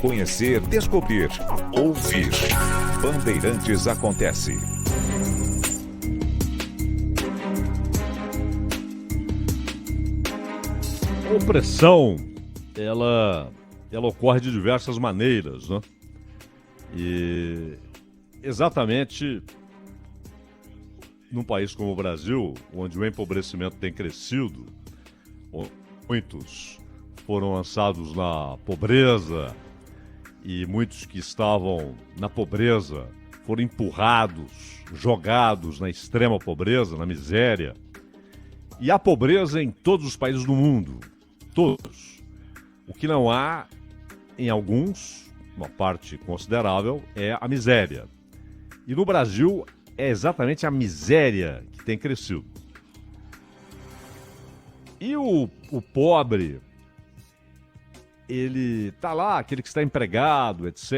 Conhecer, descobrir, ouvir. Bandeirantes acontece. A opressão, ela ocorre de diversas maneiras, né? E exatamente num país como o Brasil, onde o empobrecimento tem crescido, muitos foram lançados na pobreza e muitos que estavam na pobreza foram empurrados, jogados na extrema pobreza, na miséria. E há pobreza em todos os países do mundo, todos. O que não há, em alguns, uma parte considerável, é a miséria. E no Brasil é exatamente a miséria que tem crescido. E o pobre, ele tá lá, aquele que está empregado, etc.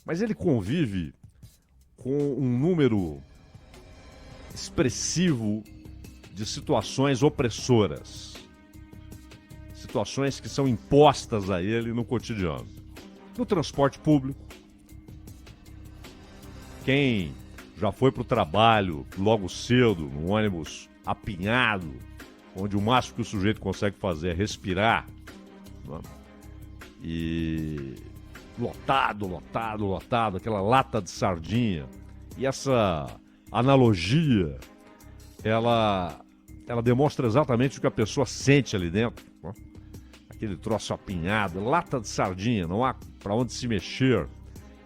Mas ele convive com um número expressivo de situações opressoras. Situações que são impostas a ele no cotidiano. No transporte público. Quem já foi para o trabalho logo cedo, num ônibus apinhado, onde o máximo que o sujeito consegue fazer é respirar, né? E lotado, aquela lata de sardinha. E essa analogia, ela demonstra exatamente o que a pessoa sente ali dentro, né? Aquele troço apinhado, lata de sardinha, não há para onde se mexer.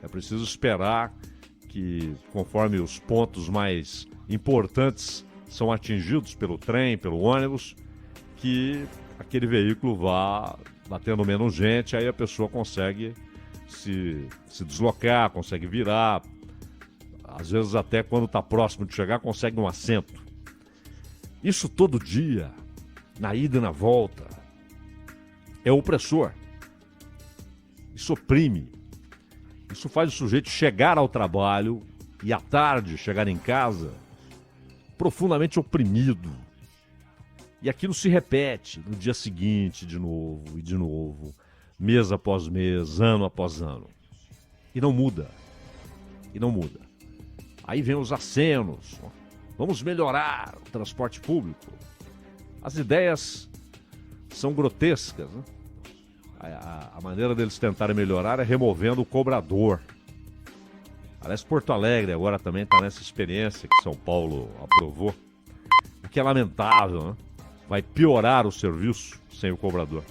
É preciso esperar que, conforme os pontos mais importantes são atingidos pelo trem, pelo ônibus, que aquele veículo vá batendo menos gente, aí a pessoa consegue se deslocar, consegue virar. Às vezes até quando está próximo de chegar, consegue um assento. Isso todo dia, na ida e na volta, é opressor. Isso oprime. Isso faz o sujeito chegar ao trabalho e à tarde chegar em casa profundamente oprimido. E aquilo se repete no dia seguinte, de novo e de novo, mês após mês, ano após ano. E não muda. Aí vem os acenos. Vamos melhorar o transporte público. As ideias são grotescas, né? A maneira deles tentarem melhorar é removendo o cobrador. Aliás, Porto Alegre agora também está nessa experiência que São Paulo aprovou. O que é lamentável, né? Vai piorar o serviço sem o cobrador.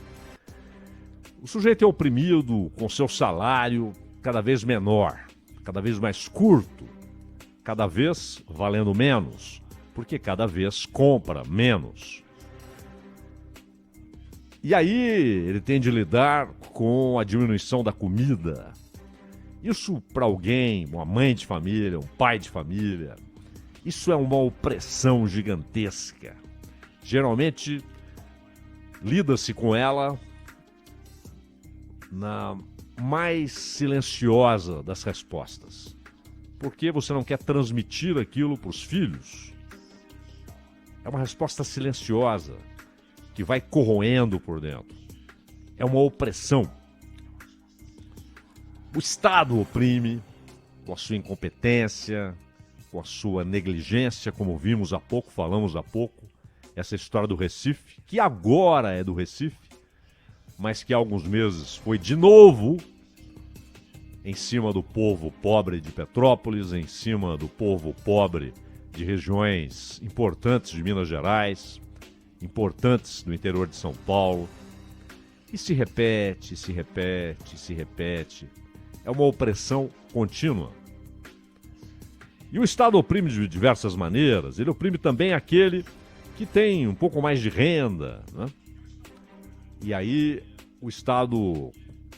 O sujeito é oprimido com seu salário cada vez menor, cada vez mais curto, cada vez valendo menos, porque cada vez compra menos. E aí ele tem de lidar com a diminuição da comida. Isso para alguém, uma mãe de família, um pai de família, isso é uma opressão gigantesca. Geralmente lida-se com ela na mais silenciosa das respostas. Porque você não quer transmitir aquilo para os filhos. É uma resposta silenciosa, que vai corroendo por dentro. É uma opressão. O Estado oprime com a sua incompetência, com a sua negligência, como vimos há pouco, falamos há pouco. Essa história do Recife, que agora é do Recife, mas que há alguns meses foi de novo em cima do povo pobre de Petrópolis, em cima do povo pobre de regiões importantes de Minas Gerais, importantes do interior de São Paulo. E se repete. É uma opressão contínua. E o Estado oprime de diversas maneiras. Ele oprime também aquele que tem um pouco mais de renda, né? E aí o Estado,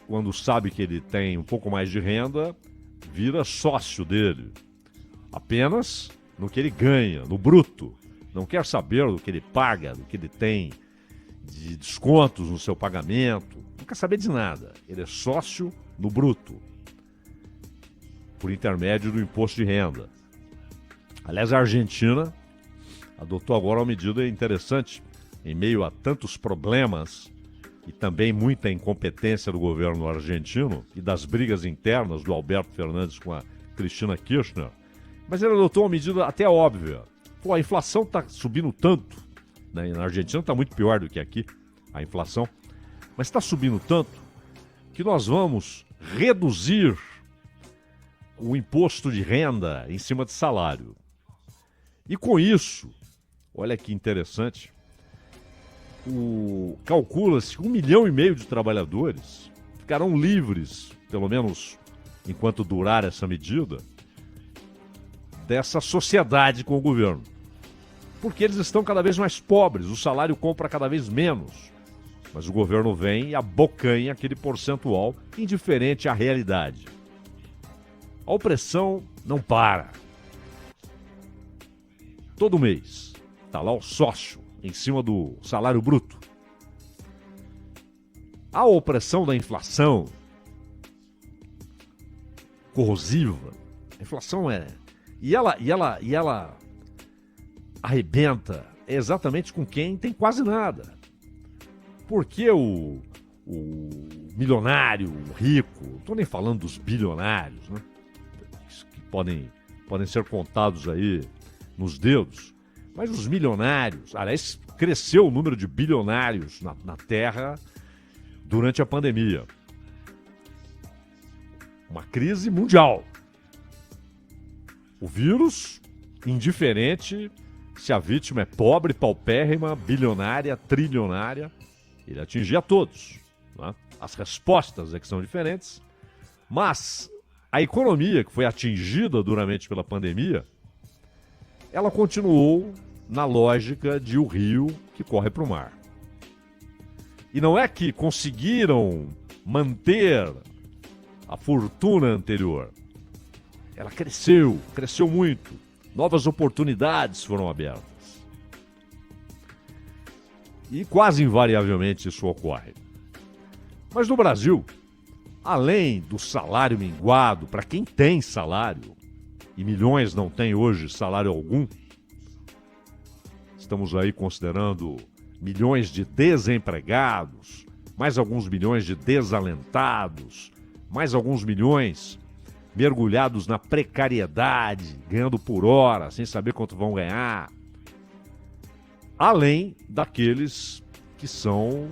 quando sabe que ele tem um pouco mais de renda, vira sócio dele. Apenas no que ele ganha, no bruto. Não quer saber do que ele paga, do que ele tem de descontos no seu pagamento. Não quer saber de nada. Ele é sócio no bruto, por intermédio do imposto de renda. Aliás, a Argentina adotou agora uma medida interessante, em meio a tantos problemas e também muita incompetência do governo argentino e das brigas internas do Alberto Fernandes com a Cristina Kirchner, mas ele adotou uma medida até óbvia. Pô, a inflação está subindo tanto, né? Na Argentina está muito pior do que aqui, a inflação, mas está subindo tanto que nós vamos reduzir o imposto de renda em cima de salário. E com isso, olha que interessante, calcula-se que 1,5 milhão de trabalhadores ficarão livres, pelo menos enquanto durar essa medida, dessa sociedade com o governo. Porque eles estão cada vez mais pobres, o salário compra cada vez menos. Mas o governo vem e abocanha aquele percentual indiferente à realidade. A opressão não para. Todo mês está lá o sócio em cima do salário bruto. A opressão da inflação corrosiva, a inflação E ela arrebenta exatamente com quem tem quase nada. Porque o milionário, o rico, não estou nem falando dos bilionários, né? Que podem ser contados aí nos dedos, mas os milionários, aliás, cresceu o número de bilionários na Terra durante a pandemia. Uma crise mundial. O vírus, indiferente se a vítima é pobre, paupérrima, bilionária, trilionária, ele atingia todos, né? As respostas é que são diferentes, mas a economia que foi atingida duramente pela pandemia, ela continuou na lógica de o rio que corre para o mar. E não é que conseguiram manter a fortuna anterior. Ela cresceu muito. Novas oportunidades foram abertas. E quase invariavelmente isso ocorre. Mas no Brasil, além do salário minguado, para quem tem salário, e milhões não têm hoje salário algum, estamos aí considerando milhões de desempregados, mais alguns milhões de desalentados, mais alguns milhões mergulhados na precariedade, ganhando por hora, sem saber quanto vão ganhar. Além daqueles que são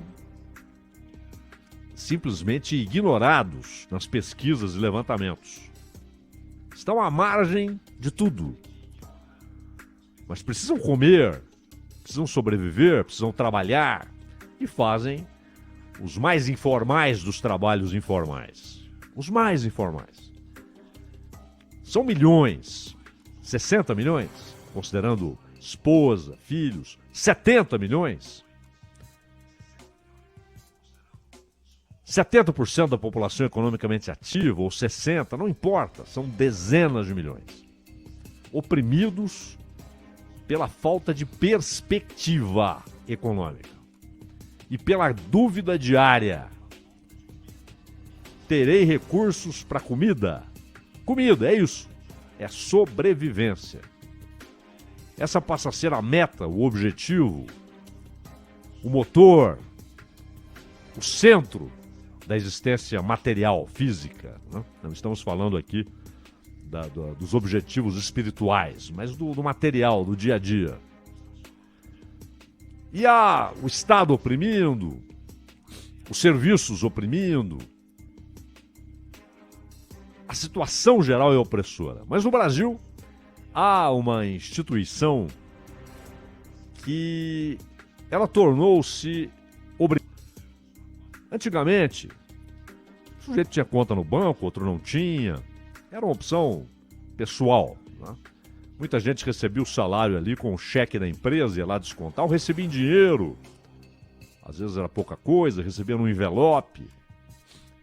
simplesmente ignorados nas pesquisas e levantamentos. Estão à margem de tudo. Mas precisam comer, precisam sobreviver, precisam trabalhar e fazem os mais informais dos trabalhos informais. Os mais informais. São milhões, 60 milhões, considerando esposa, filhos, 70 milhões. 70% da população economicamente ativa, ou 60%, não importa, são dezenas de milhões. Oprimidos pela falta de perspectiva econômica e pela dúvida diária. Terei recursos para comida? Comida, é isso. É sobrevivência. Essa passa a ser a meta, o objetivo, o motor, o centro da existência material, física, né? Não estamos falando aqui dos objetivos espirituais, mas do material, do dia a dia. E o Estado oprimindo, os serviços oprimindo, a situação geral é opressora. Mas no Brasil há uma instituição que ela tornou-se obrigatória. Antigamente, o sujeito tinha conta no banco, outro não tinha. Era uma opção pessoal, né? Muita gente recebia o salário ali com o cheque da empresa, ia lá descontar, ou recebia em dinheiro. Às vezes era pouca coisa, recebia num envelope.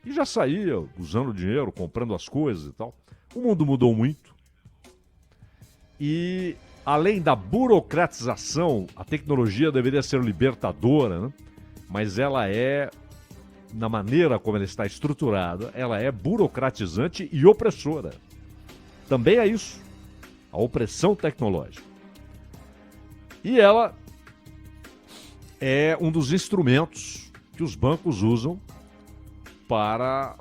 E já saía usando o dinheiro, comprando as coisas e tal. O mundo mudou muito. E além da burocratização, a tecnologia deveria ser libertadora, né? Mas ela na maneira como ela está estruturada, ela é burocratizante e opressora. Também é isso, a opressão tecnológica. E ela é um dos instrumentos que os bancos usam para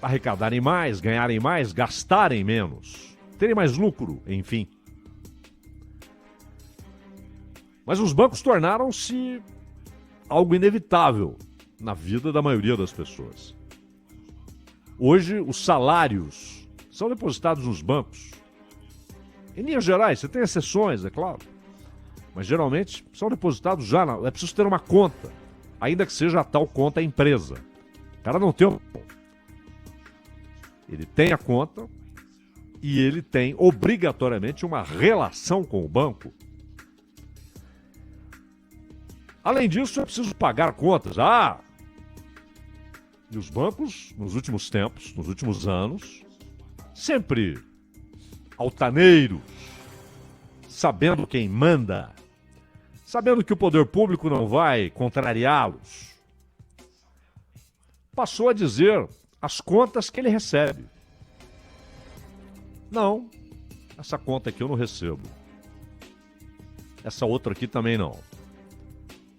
arrecadarem mais, ganharem mais, gastarem menos, terem mais lucro, enfim. Mas os bancos tornaram-se algo inevitável na vida da maioria das pessoas. Hoje, os salários são depositados nos bancos. Em linhas gerais, você tem exceções, é claro. Mas geralmente são depositados já. É preciso ter uma conta, ainda que seja a tal conta empresa. O cara não tem. Ele tem a conta e ele tem obrigatoriamente uma relação com o banco. Além disso, é preciso pagar contas. E os bancos, nos últimos tempos, nos últimos anos, sempre altaneiros, sabendo quem manda, sabendo que o poder público não vai contrariá-los, passou a dizer as contas que ele recebe. Não, essa conta aqui eu não recebo. Essa outra aqui também não.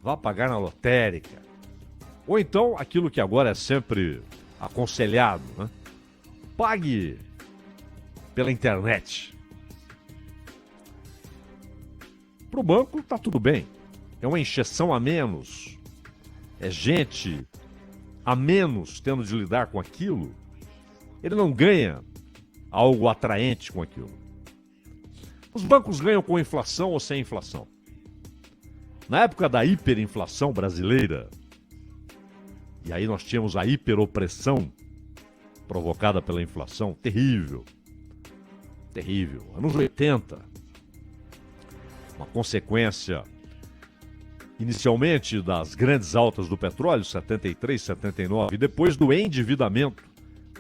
Vá pagar na lotérica. Ou então, aquilo que agora é sempre aconselhado, né? Pague pela internet. Para o banco está tudo bem. É uma encheção a menos. É gente a menos tendo de lidar com aquilo. Ele não ganha algo atraente com aquilo. Os bancos ganham com inflação ou sem inflação. Na época da hiperinflação brasileira, e aí nós tínhamos a hiperopressão provocada pela inflação, terrível. Terrível. Anos 80. Uma consequência, inicialmente, das grandes altas do petróleo, 73, 79, e depois do endividamento,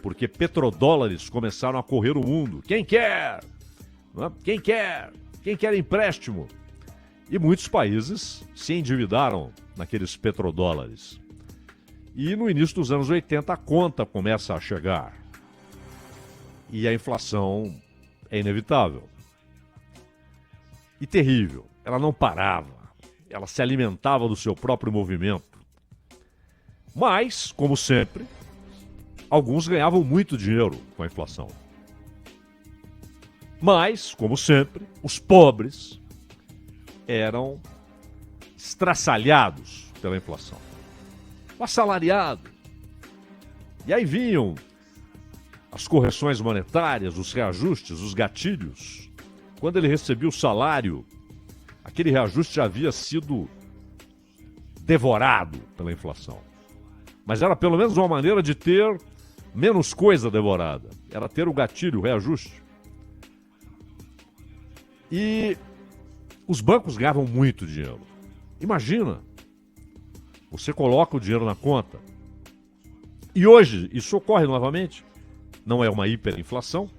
porque petrodólares começaram a correr o mundo. Quem quer? Quem quer? Quem quer empréstimo? E muitos países se endividaram naqueles petrodólares. E no início dos anos 80 a conta começa a chegar. E a inflação é inevitável. E terrível. Ela não parava. Ela se alimentava do seu próprio movimento. Mas, como sempre, alguns ganhavam muito dinheiro com a inflação. Mas, como sempre, os pobres eram estraçalhados pela inflação. O assalariado. E aí vinham as correções monetárias, os reajustes, os gatilhos. Quando ele recebia o salário, aquele reajuste já havia sido devorado pela inflação. Mas era pelo menos uma maneira de ter menos coisa devorada. Era ter o gatilho, o reajuste. E os bancos ganhavam muito dinheiro. Imagina, você coloca o dinheiro na conta. E hoje, isso ocorre novamente. Não é uma hiperinflação,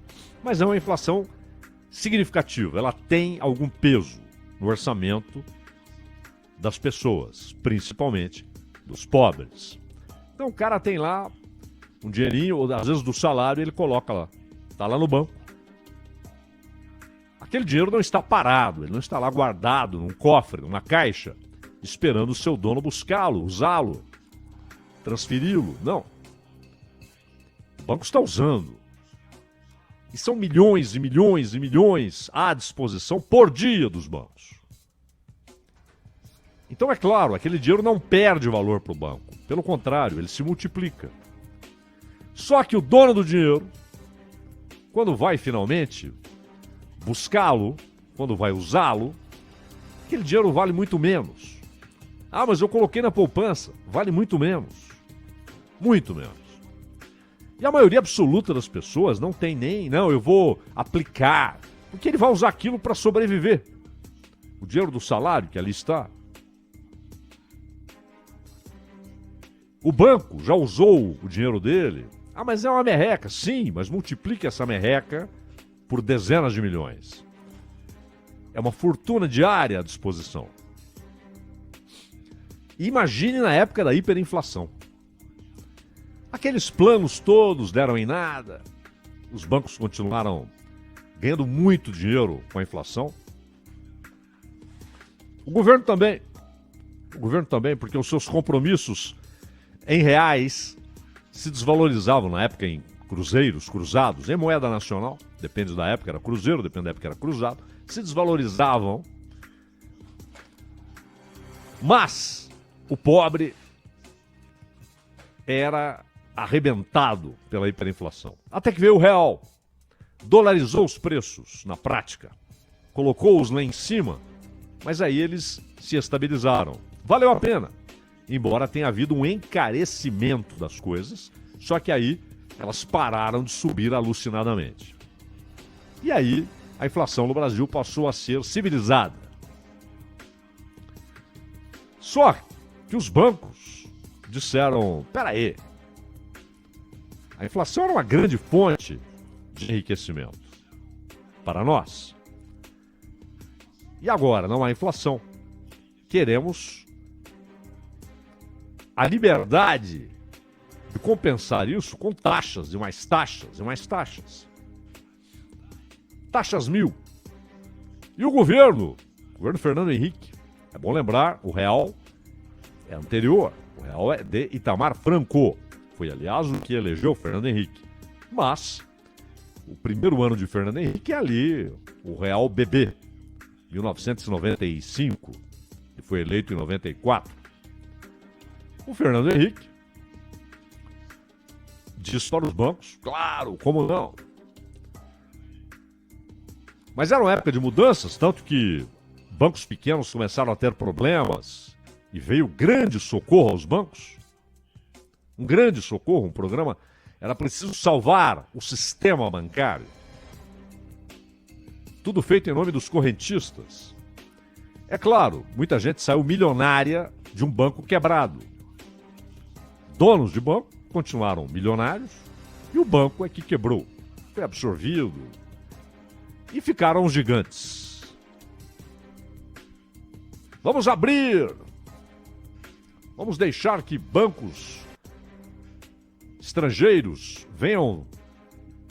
mas é uma inflação significativa. Ela tem algum peso no orçamento das pessoas, principalmente dos pobres. Então o cara tem lá um dinheirinho, ou às vezes do salário, ele coloca lá. Está lá no banco. Aquele dinheiro não está parado, ele não está lá guardado num cofre, numa caixa, esperando o seu dono buscá-lo, usá-lo, transferi-lo. Não. O banco está usando. E são milhões e milhões e milhões à disposição por dia dos bancos. Então, é claro, aquele dinheiro não perde valor para o banco. Pelo contrário, ele se multiplica. Só que o dono do dinheiro, quando vai finalmente buscá-lo, quando vai usá-lo, aquele dinheiro vale muito menos. Ah, mas eu coloquei na poupança. Vale muito menos. Muito menos. E a maioria absoluta das pessoas não tem nem, não, eu vou aplicar. Porque ele vai usar aquilo para sobreviver. O dinheiro do salário que ali está. O banco já usou o dinheiro dele. Ah, mas é uma merreca. Sim, mas multiplique essa merreca por dezenas de milhões. É uma fortuna diária à disposição. E imagine na época da hiperinflação. Aqueles planos todos deram em nada. Os bancos continuaram ganhando muito dinheiro com a inflação. O governo também. O governo também, porque os seus compromissos em reais, se desvalorizavam na época em cruzeiros, cruzados, em moeda nacional, depende da época, era cruzeiro, depende da época, era cruzado, se desvalorizavam, mas o pobre era arrebentado pela hiperinflação. Até que veio o real, dolarizou os preços na prática, colocou-os lá em cima, mas aí eles se estabilizaram. Valeu a pena, embora tenha havido um encarecimento das coisas, só que aí elas pararam de subir alucinadamente. E aí a inflação no Brasil passou a ser civilizada. Só que os bancos disseram, peraí, a inflação era uma grande fonte de enriquecimento para nós. E agora não há inflação. Queremos a liberdade de compensar isso com taxas, e mais taxas, e mais taxas. Taxas 1000. E o governo Fernando Henrique, é bom lembrar, o real é anterior, o real é de Itamar Franco. Foi, aliás, o que elegeu Fernando Henrique. Mas o primeiro ano de Fernando Henrique é ali, o real bebê, 1995, e foi eleito em 94. O Fernando Henrique disse para os bancos, claro, como não? Mas era uma época de mudanças, tanto que bancos pequenos começaram a ter problemas e veio grande socorro aos bancos. Um grande socorro, um programa. Era preciso salvar o sistema bancário. Tudo feito em nome dos correntistas. É claro, muita gente saiu milionária de um banco quebrado. Donos de banco continuaram milionários e o banco é que quebrou. Foi absorvido e ficaram os gigantes. Vamos abrir! Vamos deixar que bancos estrangeiros venham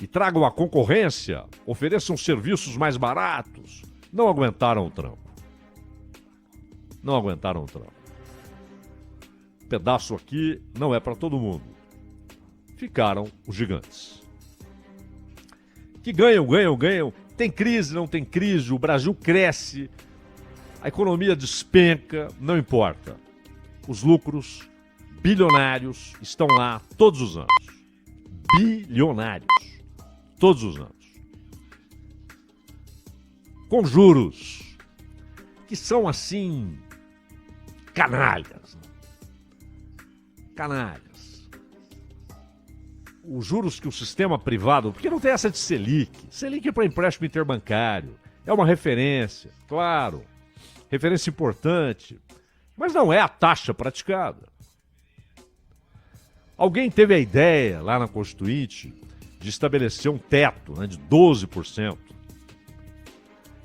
e tragam a concorrência, ofereçam serviços mais baratos. Não aguentaram o tranco. Não aguentaram o tranco. Pedaço aqui não é para todo mundo. Ficaram os gigantes. Que ganham. Tem crise, não tem crise, o Brasil cresce, a economia despenca, não importa. Os lucros bilionários estão lá todos os anos. Bilionários. Todos os anos. Com juros que são assim canalhas. Canalhas. Os juros que o sistema privado... Porque não tem essa de Selic. Selic é para empréstimo interbancário. É uma referência, claro. Referência importante. Mas não é a taxa praticada. Alguém teve a ideia, lá na Constituinte, de estabelecer um teto, né, de 12%.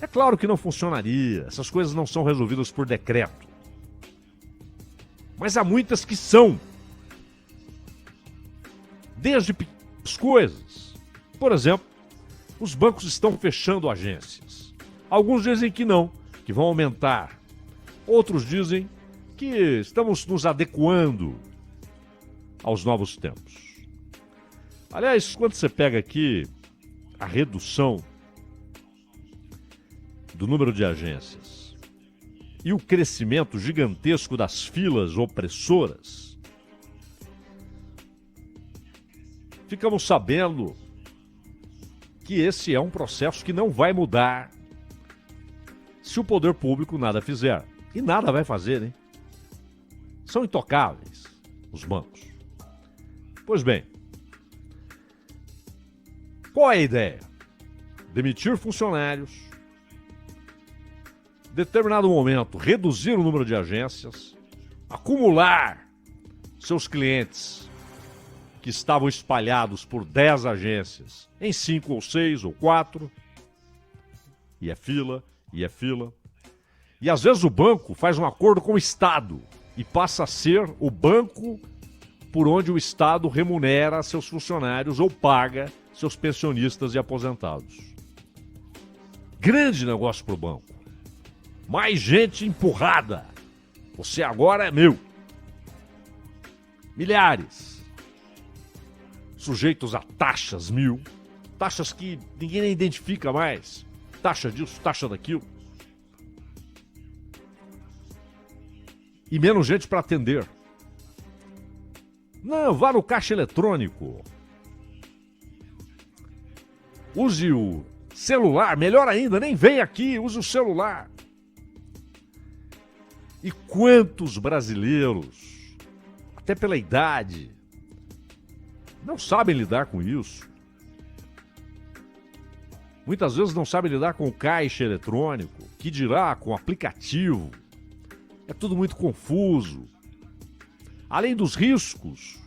É claro que não funcionaria. Essas coisas não são resolvidas por decreto. Mas há muitas que são. Desde pequenas coisas. Por exemplo, os bancos estão fechando agências. Alguns dizem que não, que vão aumentar. Outros dizem que estamos nos adequando aos novos tempos. Aliás, quando você pega aqui a redução do número de agências e o crescimento gigantesco das filas opressoras, ficamos sabendo que esse é um processo que não vai mudar se o poder público nada fizer. E nada vai fazer, hein? São intocáveis os bancos. Pois bem, qual é a ideia? Demitir funcionários, em determinado momento reduzir o número de agências, acumular seus clientes que estavam espalhados por 10 agências em 5 ou 6 ou 4, e é fila, e é fila. E às vezes o banco faz um acordo com o Estado e passa a ser o banco por onde o Estado remunera seus funcionários ou paga seus pensionistas e aposentados. Grande negócio para o banco. Mais gente empurrada. Você agora é meu. Milhares. Sujeitos a taxas mil. Taxas que ninguém nem identifica mais. Taxa disso, taxa daquilo. E menos gente para atender. Não, vá no caixa eletrônico. Use o celular, melhor ainda, nem vem aqui, use o celular. E quantos brasileiros, até pela idade, não sabem lidar com isso? Muitas vezes não sabem lidar com o caixa eletrônico, que dirá com o aplicativo. É tudo muito confuso. Além dos riscos.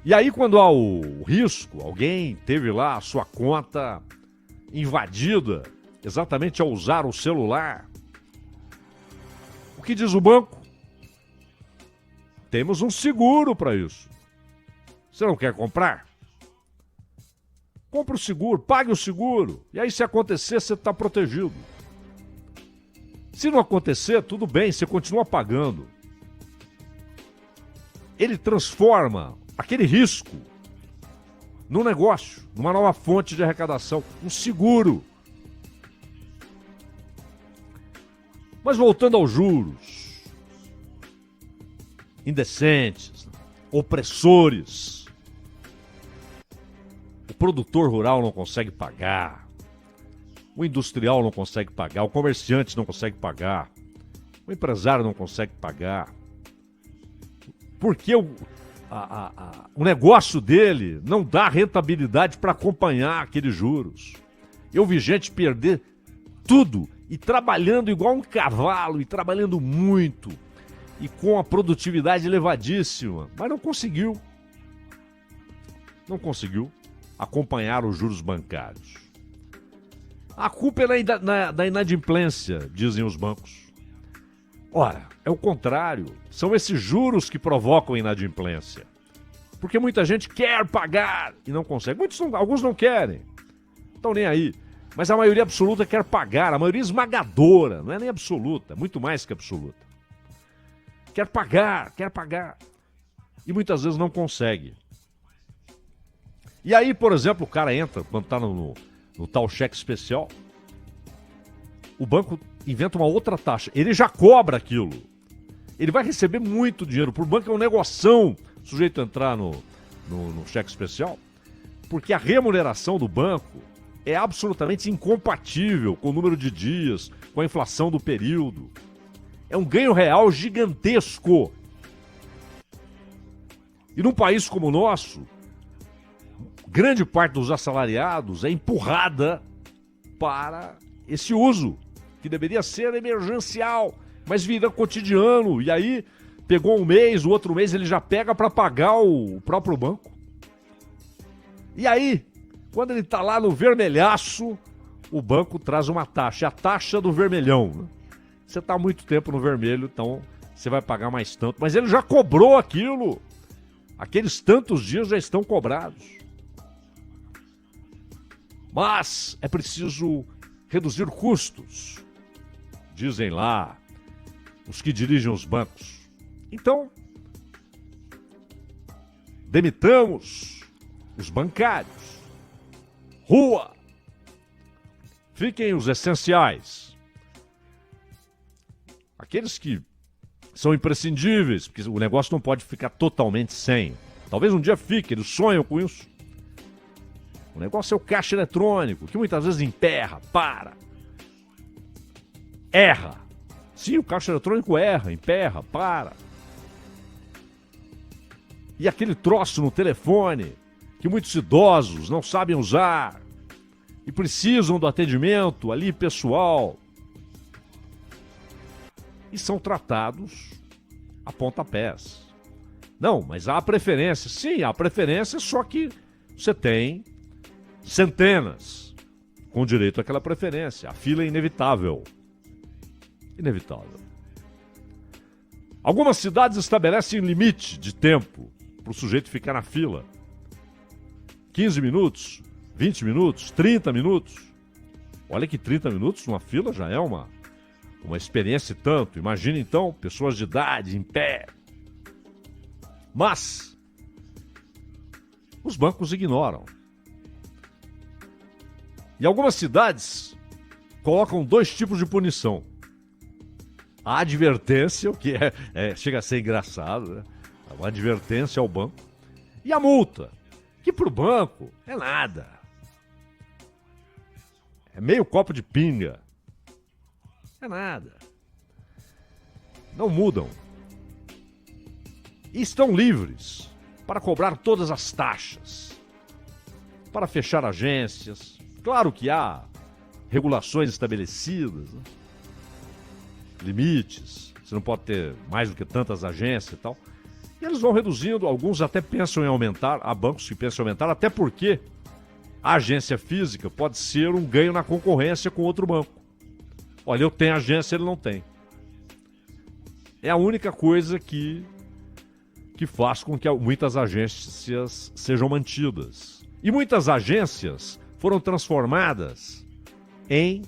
E aí, quando há o risco, alguém teve lá a sua conta invadida, exatamente ao usar o celular. O que diz o banco? Temos um seguro para isso. Você não quer comprar? Compre o seguro, pague o seguro. E aí, se acontecer, você está protegido. Se não acontecer, tudo bem, você continua pagando. Ele transforma aquele risco num negócio, numa nova fonte de arrecadação, um seguro. Mas voltando aos juros, indecentes, opressores, o produtor rural não consegue pagar, o industrial não consegue pagar, o comerciante não consegue pagar, o empresário não consegue pagar, porque o negócio dele não dá rentabilidade para acompanhar aqueles juros. Eu vi gente perder tudo e trabalhando igual um cavalo, e trabalhando muito, e com a produtividade elevadíssima, mas não conseguiu. Não conseguiu acompanhar os juros bancários. A culpa é da inadimplência, dizem os bancos. Ora, é o contrário. São esses juros que provocam a inadimplência. Porque muita gente quer pagar e não consegue. Alguns não querem. Estão nem aí. Mas a maioria absoluta quer pagar. A maioria esmagadora. Não é nem absoluta. Muito mais que absoluta. Quer pagar, quer pagar. E muitas vezes não consegue. E aí, por exemplo, o cara entra, quando está no tal cheque especial, o banco inventa uma outra taxa. Ele já cobra aquilo. Ele vai receber muito dinheiro. Para o banco é um negoção o sujeito entrar no cheque especial, porque a remuneração do banco é absolutamente incompatível com o número de dias, com a inflação do período. É um ganho real gigantesco. E num país como o nosso, grande parte dos assalariados é empurrada para esse uso, que deveria ser emergencial, mas vira cotidiano. E aí, pegou um mês, o outro mês ele já pega para pagar o próprio banco. E aí, quando ele está lá no vermelhaço, o banco traz uma taxa, a taxa do vermelhão. Né? Você está há muito tempo no vermelho, então você vai pagar mais tanto. Mas ele já cobrou aquilo. Aqueles tantos dias já estão cobrados. Mas é preciso reduzir custos, dizem lá os que dirigem os bancos. Então, demitamos os bancários. Rua! Fiquem os essenciais. Aqueles que são imprescindíveis, porque o negócio não pode ficar totalmente sem. Talvez um dia fique, eles sonham com isso. O negócio é o caixa eletrônico, que muitas vezes emperra, erra. Sim, o caixa eletrônico erra, emperra, para. E aquele troço no telefone, que muitos idosos não sabem usar e precisam do atendimento ali pessoal. E são tratados a pontapés. Não, mas há preferência. Sim, há preferência, só que você tem centenas com direito àquela preferência. A fila é inevitável. Inevitável. Algumas cidades estabelecem limite de tempo para o sujeito ficar na fila. 15 minutos, 20 minutos, 30 minutos. Olha que 30 minutos numa fila já é uma experiência e tanto. Imagina então, pessoas de idade, em pé, Mas os bancos ignoram. E algumas cidades colocam 2 tipos de punição. A advertência, o que chega a ser engraçado, né? Uma advertência ao banco. E a multa, que para o banco é nada. É meio copo de pinga. É nada. Não mudam. E estão livres para cobrar todas as taxas, para fechar agências. Claro que há regulações estabelecidas, né? Limites. Você não pode ter mais do que tantas agências e tal. E eles vão reduzindo, alguns até pensam em aumentar, há bancos que pensam em aumentar, até porque a agência física pode ser um ganho na concorrência com outro banco. Olha, eu tenho agência, ele não tem. É a única coisa que faz com que muitas agências sejam mantidas. E muitas agências foram transformadas em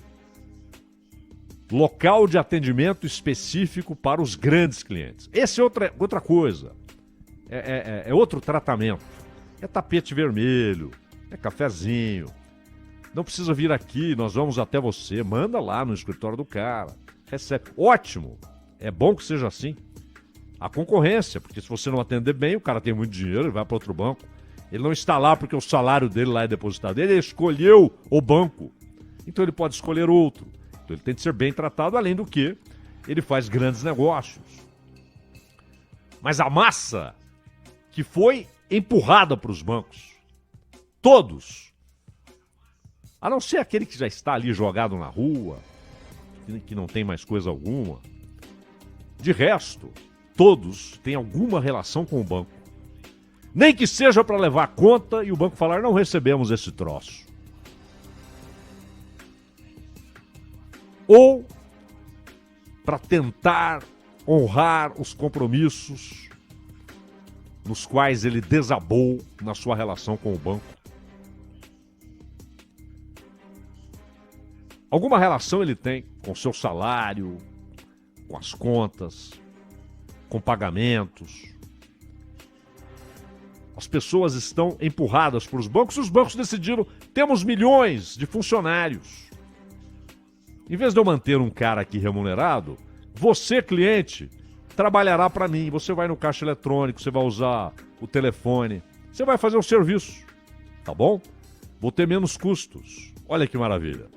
local de atendimento específico para os grandes clientes. Essa é outra coisa. É outro tratamento. É tapete vermelho, é cafezinho. Não precisa vir aqui, nós vamos até você. Manda lá no escritório do cara. Recebe. Ótimo. É bom que seja assim. A concorrência, porque se você não atender bem, o cara tem muito dinheiro, ele vai para outro banco. Ele não está lá porque o salário dele lá é depositado. Ele escolheu o banco. Então ele pode escolher outro. Então ele tem que ser bem tratado, além do que ele faz grandes negócios. Mas a massa que foi empurrada para os bancos, todos, a não ser aquele que já está ali jogado na rua, que não tem mais coisa alguma, de resto, todos têm alguma relação com o banco. Nem que seja para levar a conta e o banco falar, não recebemos esse troço. Ou para tentar honrar os compromissos nos quais ele desabou na sua relação com o banco. Alguma relação ele tem com o seu salário, com as contas, com pagamentos. As pessoas estão empurradas para os bancos e os bancos decidiram, temos milhões de funcionários. Em vez de eu manter um cara aqui remunerado, você, cliente, trabalhará para mim. Você vai no caixa eletrônico, você vai usar o telefone, você vai fazer o serviço, tá bom? Vou ter menos custos. Olha que maravilha.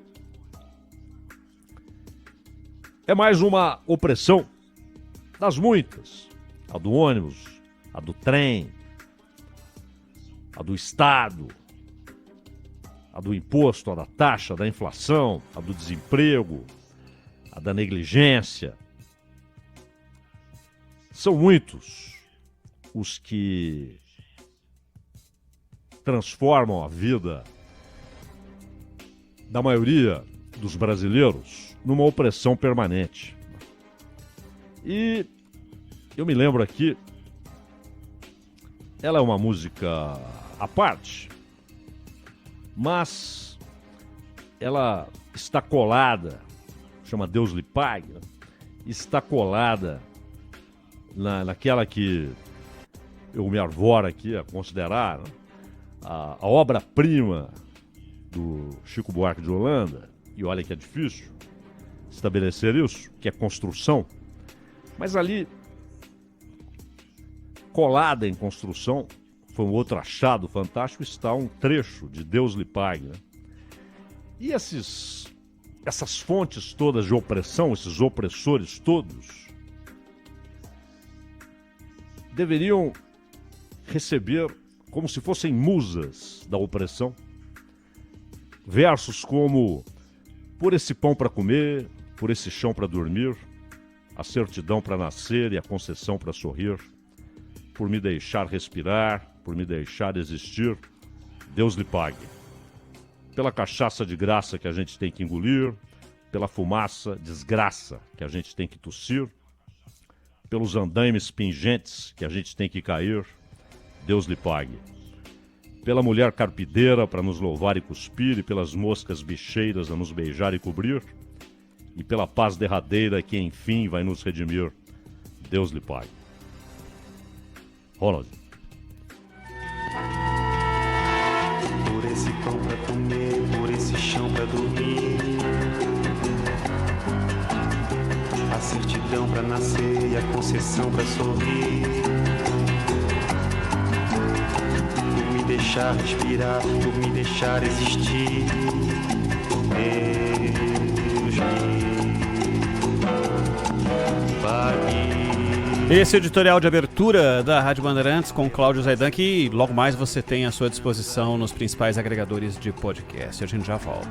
É mais uma opressão das muitas. A do ônibus, a do trem, a do Estado, a do imposto, a da taxa, a da inflação, a do desemprego, a da negligência. São muitos os que transformam a vida da maioria dos brasileiros numa opressão permanente. E eu me lembro aqui, ela é uma música à parte, mas ela está colada, chama Deus lhe pague, está colada naquela que eu me arvoro aqui a considerar, né, a obra-prima do Chico Buarque de Holanda, e olha que é difícil estabelecer isso, que é construção, mas ali, colada em construção, foi um outro achado fantástico, está um trecho de Deus lhe pague, né? E essas fontes todas de opressão, esses opressores todos, deveriam receber como se fossem musas da opressão, versos como: por esse pão para comer, por esse chão para dormir, a certidão para nascer e a concessão para sorrir, por me deixar respirar, por me deixar existir, Deus lhe pague. Pela cachaça de graça que a gente tem que engolir, pela fumaça, desgraça que a gente tem que tossir, pelos andaimes pingentes que a gente tem que cair, Deus lhe pague. Pela mulher carpideira para nos louvar e cuspir, e pelas moscas bicheiras a nos beijar e cobrir, e pela paz derradeira que enfim vai nos redimir, Deus lhe pague. Ronald. Por esse pão pra comer, por esse chão pra dormir, a certidão pra nascer e a concessão pra sorrir, por me deixar respirar, por me deixar existir, Deus me pague. Esse é o editorial de abertura da Rádio Bandeirantes com Cláudio Zaidan, que logo mais você tem à sua disposição nos principais agregadores de podcast. A gente já volta.